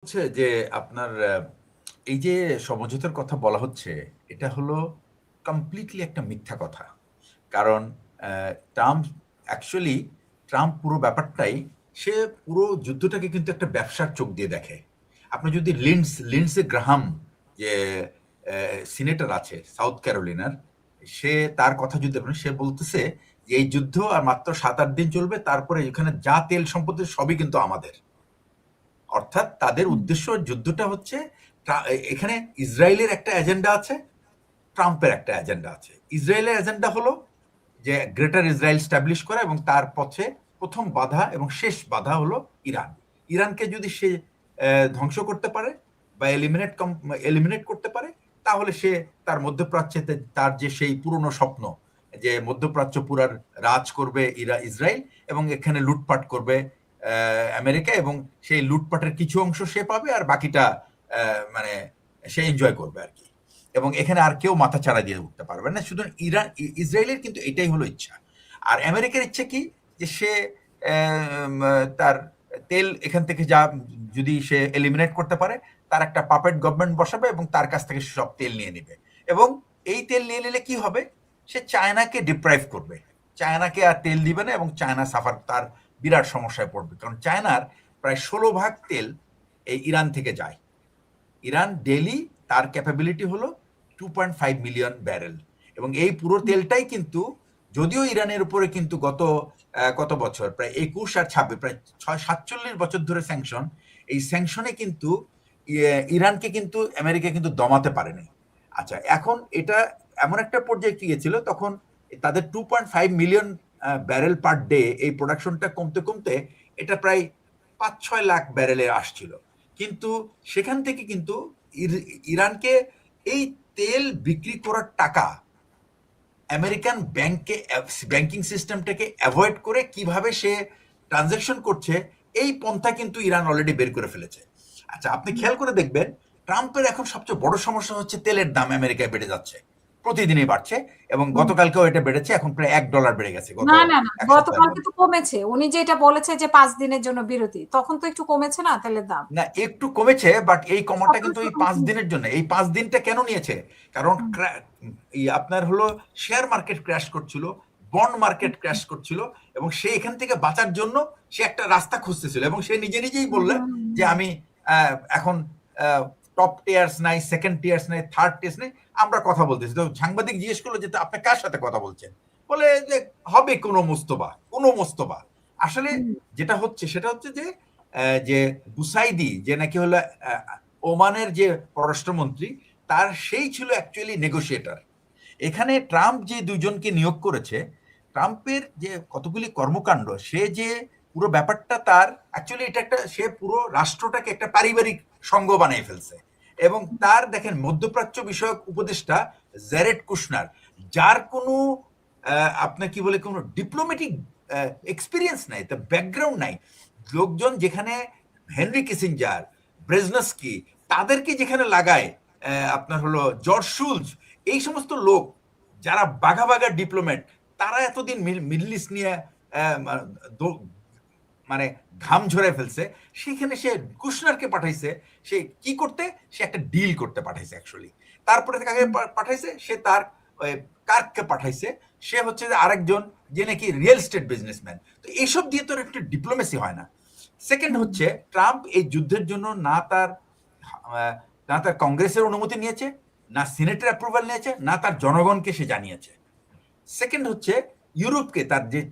হচ্ছে যে আপনার এই যে সমঝোতার কথা বলা হচ্ছে, এটা হলো কমপ্লিটলি একটা মিথ্যা কথা। কারণ ট্রাম্প অ্যাকচুয়ালি ট্রাম্প পুরো ব্যাপারটাই সে পুরো যুদ্ধটাকে কিন্তু একটা ব্যবসার চোখ দিয়ে দেখে। আপনি যদি লিন্ডসে গ্রাহাম যে সিনেটর আছে সাউথ ক্যারোলিনার, সে তার কথা যদি বলেন, সে বলতেছে যে এই যুদ্ধ আর মাত্র ৭-৮ দিন চলবে, তারপরে এখানে যা তেল সম্পত্তি সবই কিন্তু আমাদের। অর্থাৎ তাদের উদ্দেশ্য যুদ্ধটা হচ্ছে এখানে ইসরায়েলের একটা এজেন্ডা আছে, ট্রাম্পের একটা এজেন্ডা আছে। ইসরায়েলের এজেন্ডা হলো যে গ্রেটার ইসরায়েল স্ট্যাবলিশ করা, এবং তার পথে প্রথম বাধা এবং শেষ বাধা হলো ইরান। ইরানকে যদি সে ধ্বংস করতে পারে বা এলিমিনেট করতে পারে, তাহলে সে তার মধ্যপ্রাচ্যে তার যে সেই পুরনো স্বপ্ন যে মধ্যপ্রাচ্য পুরার রাজ করবে ইসরায়েল, এবং এখানে লুটপাট করবে আমেরিকা, এবং সেই লুটপাটের কিছু অংশ সে পাবে আর বাকিটা মানে সে এনজয় করবে আর কি। এবং এখানে আর কেউ মাথা চাড়া দিয়ে উঠতে পারবে না। শুধু ইসরায়েলের কিন্তু এটাই হলো ইচ্ছা। আর আমেরিকার ইচ্ছা কি, যে সে তার তেল এখান থেকে যা যদি সে এলিমিনেট করতে পারে, তার একটা পাপেট গভর্নমেন্ট বসাবে এবং তার কাছ থেকে সব তেল নিয়ে নেবে। এবং এই তেল নিয়ে নিলে কি হবে, সে চায়নাকে ডিপ্রাইভ করবে, চায়নাকে আর তেল দিবে না, এবং চায়না সাফার তার বিরাট সমস্যায় পড়বে। কারণ চায়নার প্রায় ১৬ ভাগ তেল এই ইরান থেকে যায়। ইরান ডেলি তার ক্যাপাবিলিটি হলো 2.5 মিলিয়ন ব্যারেল, এবং এই পুরো তেলটাই কিন্তু, যদিও ইরানের উপরে কিন্তু গত কত বছর, প্রায় ২১ আর ২৬, প্রায় ৪৭ বছর ধরে স্যাংশন, এই স্যাংশনে কিন্তু ইরানকে কিন্তু আমেরিকা কিন্তু দমাতে পারেনি। আচ্ছা, এখন এটা এমন একটা পর্যায়ে গিয়েছিল, তখন তাদের 2.5 মিলিয়ন ব্যারেল পার ডে এই প্রোডাকশনটা কমতে কমতে এটা প্রায় ৫-৬ লাখ ব্যারেলে আসছিল। কিন্তু সেখান থেকে কিন্তু ইরানকে এই তেল বিক্রি করার টাকা আমেরিকান ব্যাংকিং সিস্টেমটাকে অ্যাভয়েড করে কিভাবে সে ট্রানজাকশন করছে, এই পন্থা কিন্তু ইরান অলরেডি বের করে ফেলেছে। আচ্ছা, আপনি খেয়াল করে দেখবেন, ট্রাম্পের এখন সবচেয়ে বড় সমস্যা হচ্ছে তেলের দাম আমেরিকায় বেড়ে যাচ্ছে, প্রতিদিনই বাড়ছে, এবং গতকালকেও এটা বেড়েছে, এখন প্রায় $১ বেড়ে গেছে গত না না না, ১ সপ্তাহের গতকালকে মধ্যে। তো কমেছে। উনি যেটা বলেছে যে ৫ দিনের জন্য বিরতি, তখন তো একটু কমেছে না তেলের দাম? না, একটু কমেছে, বাট এই কমাটা কিন্তু এই ৫ ১৭ দিনের জন্য। এই ৫ দিনটা কেন নিয়েছে? কারণ এই আপনার হলো শেয়ার মার্কেট ক্র্যাশ করছিল, বন্ড মার্কেট ক্র্যাশ করছিল, এবং সে এখান থেকে বাঁচার জন্য সে একটা রাস্তা খুঁজতেছিল, এবং সে নিজে নিজেই বললে যে আমি এখন টপ টিয়ার্স নাই, সেকেন্ড টিয়ার্স নাই, থার্ড টিয়ার্স নাই, আমরা কথা বলতেছি। তো সাংবাদিক জিজ্ঞেস করলো যে আপনি কার সাথে কথা বলছেন, বলে যে হবে কোনো মোস্তফা, কোনো মোস্তফা। আসলে যেটা হচ্ছে সেটা হচ্ছে যে যে বুসাইদি, যে নাকি হলো ওমানের যে পররাষ্ট্রমন্ত্রী, তার সেই ছিল অ্যাকচুয়ালি নেগোসিয়েটর। এখানে ট্রাম্প যে দুজনকে নিয়োগ করেছে, ট্রাম্পের যে কতগুলি কর্মকাণ্ড, সে যে পুরো ব্যাপারটা তার অ্যাকচুয়ালি এটা একটা, সে পুরো রাষ্ট্রটাকে একটা পারিবারিক সংঘ বানিয়ে ফেলছে। এবং তার দেখেন মধ্যপ্রাচ্য বিষয়ক উপদেষ্টা জ্যারেড কুশনার, যার কোনো আপনার কি বলে কোনো ডিপ্লোম্যাটিক এক্সপিরিয়েন্স নাই, তার ব্যাকগ্রাউন্ড নাই। লোকজন যেখানে হেনরি কিসিঞ্জার, ব্রেজনস্কি, তাদেরকে যেখানে লাগায়, আপনার হলো জর্জ শুলজ, এই সমস্ত লোক যারা বাঘা বাঘা ডিপ্লোম্যাট, তারা এতদিন মিডল ইস্ট নিয়ে মানে ঘাম ঝরে ফেলছে, সেখানে সে কুশনারকে পাঠাইছে। সে কি করতে, সে একটা ডিল করতে পাঠাইছে অ্যাকচুয়ালি। তারপরে কাকে পাঠাইছে, সে তার কার্ককে পাঠাইছে, সে হচ্ছে যে আরেকজন যে নাকি রিয়েল এস্টেট বিজনেসম্যান। তো এইসব দিয়ে তো একটু ডিপ্লোমেসি হয় না। সেকেন্ড হচ্ছে, ট্রাম্প এই যুদ্ধের জন্য না তার কংগ্রেসের অনুমতি নিয়েছে, না সিনেটের অ্যাপ্রুভাল নিয়েছে, না তার জনগণকে সে জানিয়েছে। সেকেন্ড হচ্ছে, ইউরোপকে,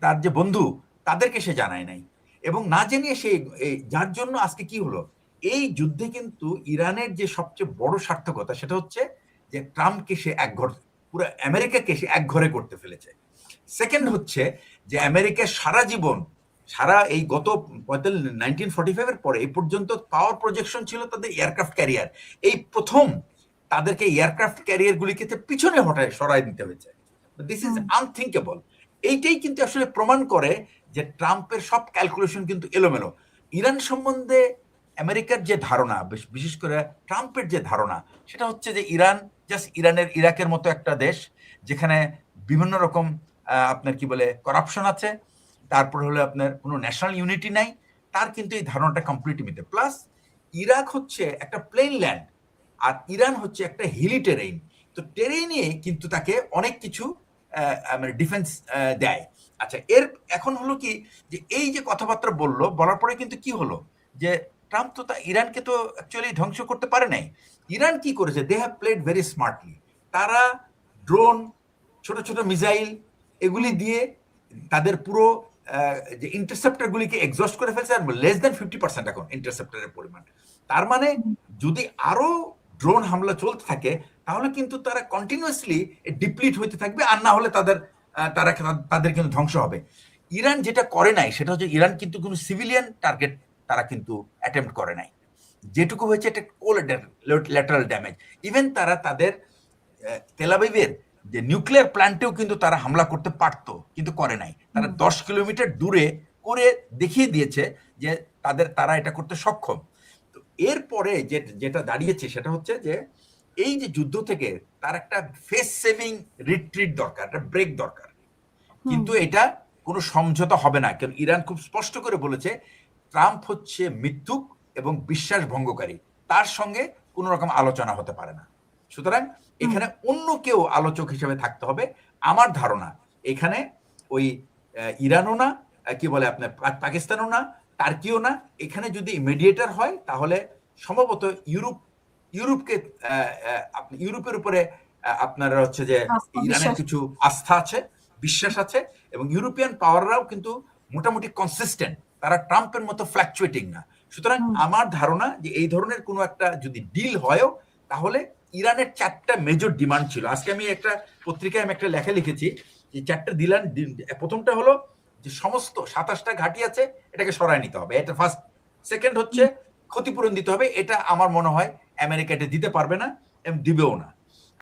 তার যে বন্ধু, তাদেরকে সে জানায় নাই, এবং না জানিয়ে সে যার জন্য আজকে কি হলো, এই যুদ্ধে কিন্তু ইরানের যে সবচেয়ে বড় সার্থকতা সেটা হচ্ছে যে ট্রাম্পকে সে একঘর, পুরো আমেরিকাকে সে একঘরে করতে ফেলেছে। সেকেন্ড হচ্ছে যে আমেরিকা সারা জীবন, সারা এই গত 1945 এর পরে এই পর্যন্ত পাওয়ার প্রজেকশন ছিল তাদের এয়ারক্রাফট ক্যারিয়ার। এই প্রথম তাদেরকে এয়ারক্রাফট ক্যারিয়ার গুলিকে পিছনে হটায় সরাই দিতে হয়েছে। This is unthinkable. এইটাই কিন্তু আসলে প্রমাণ করে যে ট্রাম্পের সব ক্যালকুলেশন কিন্তু এলোমেলো। ইরান সম্বন্ধে আমেরিকার যে ধারণা, বিশেষ করে ট্রাম্পের যে ধারণা, সেটা হচ্ছে যে ইরান জাস্ট ইরাকের মতো একটা দেশ, যেখানে বিভিন্ন রকম আপনার কি বলে করাপশন আছে, তারপর হলো আপনার কোনো ন্যাশনাল ইউনিটি নাই। তার কিন্তু এই ধারণাটা কমপ্লিট মিথ্যা। প্লাস ইরাক হচ্ছে একটা প্লেন ল্যান্ড, আর ইরান হচ্ছে একটা হিলি টেরেইন। তো টেরেইনে কিন্তু তাকে অনেক কিছু মানে ডিফেন্স দেয়। আচ্ছা, এখন হলো কি যে এই যে কথাবার্তা বলার পরে কিন্তু কি হলো যে ট্রাম্প তো ইরানকে তো অ্যাকচুয়ালি ধ্বংস করতে পারে নাই। ইরান কি করেছে, they have played very smartly. তারা ড্রোন, ছোট ছোট মিসাইল এগুলি দিয়ে তাদের পুরো যে ইন্টারসেপ্টরগুলিকে এক্সস্ট করে ফেলছে, আর লেস দেন 50% এখন ইন্টারসেপ্টরের পরিমাণ। তার মানে যদি আরো ড্রোন হামলা চলতে থাকে তাহলে কিন্তু তারা কন্টিনিউয়াসলি ডিপ্লিট হইতে থাকবে, আর না হলে তাদের কিন্তু ধ্বংস হবে। ইরান যেটা করে নাই সেটা হচ্ছে ইরান কিন্তু কোনো সিভিলিয়ান টার্গেট তারা কিন্তু অ্যাটেম্প্ট করে নাই। যেটুকু হয়েছে এটা কোল্যাটারাল ড্যামেজ। ইভেন তারা তাদের তেল আবিবের যে নিউক্লিয়ার প্ল্যান্টেও কিন্তু তারা হামলা করতে পারতো, কিন্তু করে নাই। তারা 10 কিলোমিটার দূরে করে দেখিয়ে দিয়েছে যে তারা এটা করতে সক্ষম। তো এরপরে যেটা দাঁড়িয়েছে সেটা হচ্ছে যে এই যে যুদ্ধ থেকে তার একটা ফেস সেভিং রিট্রিট দরকার, একটা ব্রেক দরকার। কিন্তু এটা কোনো সমঝোতা হবে না, কারণ ইরান খুব স্পষ্ট করে বলেছে ট্রাম্প হচ্ছে মিথ্যুক এবং বিশ্বাস ভঙ্গকারী, তার সঙ্গে কোনো রকম আলোচনা হতে পারে না। সুতরাং এখানে অন্য কেউ আলোচক হিসেবে থাকতে হবে। আমার ধারণা এখানে ওই ইরানও না, কি বলে আপনার পাকিস্তানও না, টার্কিও না। এখানে যদি মিডিয়েটর হয় তাহলে সম্ভবত ইউরোপের উপরে আপনার হচ্ছে যে ইরানের কিছু আস্থা আছে, বিশ্বাস আছে, এবং ইউরোপিয়ান পাওয়াররাও কিন্তু মোটামুটি কনসিস্টেন্ট, তারা ট্রাম্পের মতো ফ্ল্যাকচুয়েটিং না। সুতরাং আমার ধারণা যে এই ধরনের কোনো একটা যদি ডিল হয়ও তাহলে ইরানের 4টা মেজর ডিমান্ড ছিল। আজকে আমি একটা পত্রিকায় একটা লেখা লিখেছি যে 4টা ডিমান্ড। প্রথমটা হলো যে সমস্ত 27টা ঘাঁটি আছে এটাকে সরায় নিতে হবে, এটা ফার্স্ট। সেকেন্ড হচ্ছে ক্ষতিপূরণ দিতে হবে, এটা আমার মনে হয় আমেরিকা এটা দিতে পারবে না এবং দিবেও না।